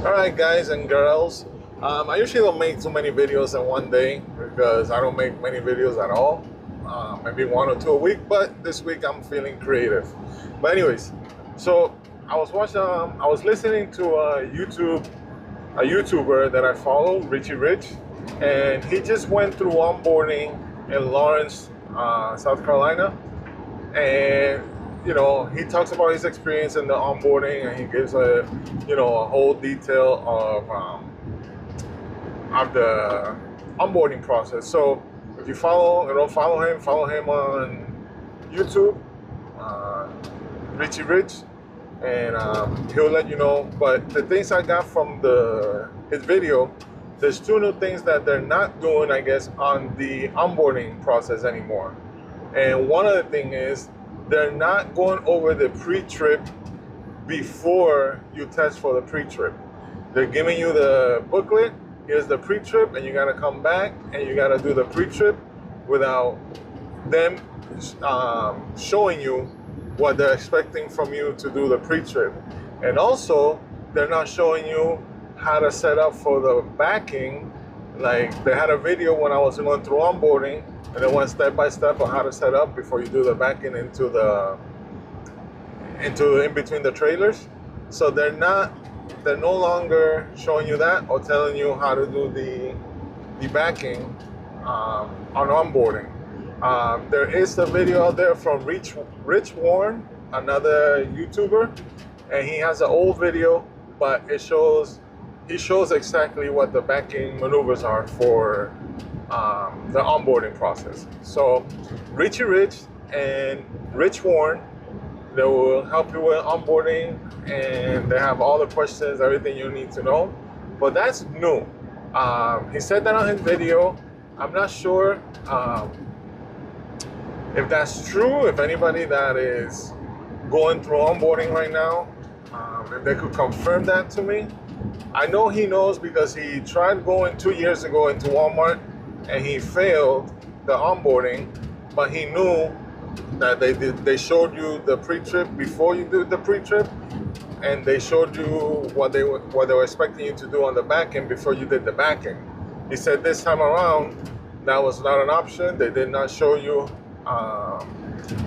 Alright guys and girls, I usually don't make too many videos in one day because I don't make many videos at all. Maybe one or two a week, but this week I'm feeling creative. But anyways, so I was listening to a YouTuber that I follow, Richie Rich, and he just went through onboarding in Lawrence, South Carolina, and he talks about his experience in the onboarding, and he gives a whole detail of the onboarding process. So if you follow him on YouTube, Richie Rich, and he'll let you know. But the things I got from his video, there's two new things that they're not doing, I guess, on the onboarding process anymore. And one of the things is they're not going over the pre-trip before you test for the pre-trip. They're giving you the booklet, here's the pre-trip, and you gotta come back and you gotta do the pre-trip without them showing you what they're expecting from you to do the pre-trip. And also, they're not showing you how to set up for the backing. Like, they had a video when I was going through onboarding, and they went step by step on how to set up before you do the backing into in between the trailers. So they're no longer showing you that or telling you how to do the backing on onboarding. There is a video out there from Rich Warren, another YouTuber, and he has an old video, but he shows exactly what the backing maneuvers are for the onboarding process. So Richie Rich and Rich Warren, they will help you with onboarding, and they have all the questions, everything you need to know. But that's new. He said that on his video. I'm not sure if that's true, if anybody that is going through onboarding right now, if they could confirm that to me. I know he knows because he tried going 2 years ago into Walmart and he failed the onboarding, but he knew that they showed you the pre-trip before you did the pre-trip, and they showed you what they were expecting you to do on the back end before you did the back end. He said this time around that was not an option. They did not show you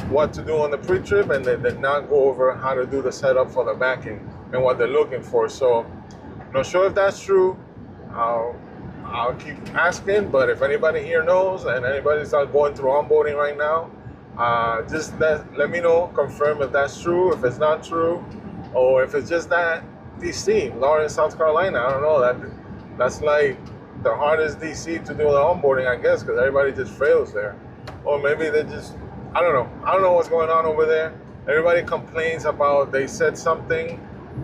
what to do on the pre-trip, and they did not go over how to do the setup for the back end and what they're looking for. So I'm not sure if that's true. I'll keep asking, but if anybody here knows and anybody's not going through onboarding right now, just let me know, confirm if that's true, if it's not true, or if it's just that DC, Lawrence, South Carolina. I don't know, that's like the hardest DC to do the onboarding, I guess, because everybody just fails there. Or maybe they just, I don't know what's going on over there. Everybody complains about they said something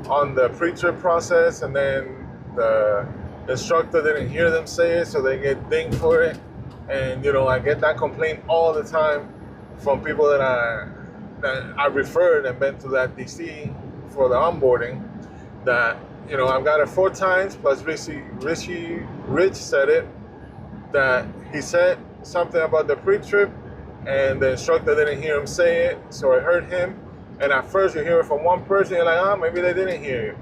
on the pre-trip process and then the instructor didn't hear them say it, so they get dinged for it. And I get that complaint all the time from people that I referred and been to that DC for the onboarding, that I've got it 4 times, plus Rich said it, that he said something about the pre-trip and the instructor didn't hear him say it, so it hurt him. And at first you hear it from one person, you're like, maybe they didn't hear you.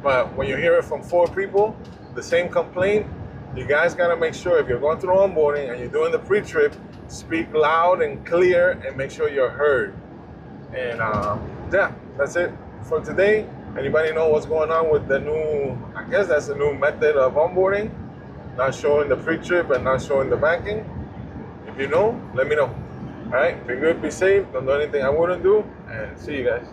But when you hear it from 4 people, the same complaint, you guys gotta make sure if you're going through onboarding and you're doing the pre-trip, speak loud and clear and make sure you're heard. And yeah, that's it for today. Anybody know what's going on with the new, I guess that's the new method of onboarding, not showing the pre-trip and not showing the backing? If you know, let me know. All right, be good, be safe, don't do anything I wouldn't do, and see you guys.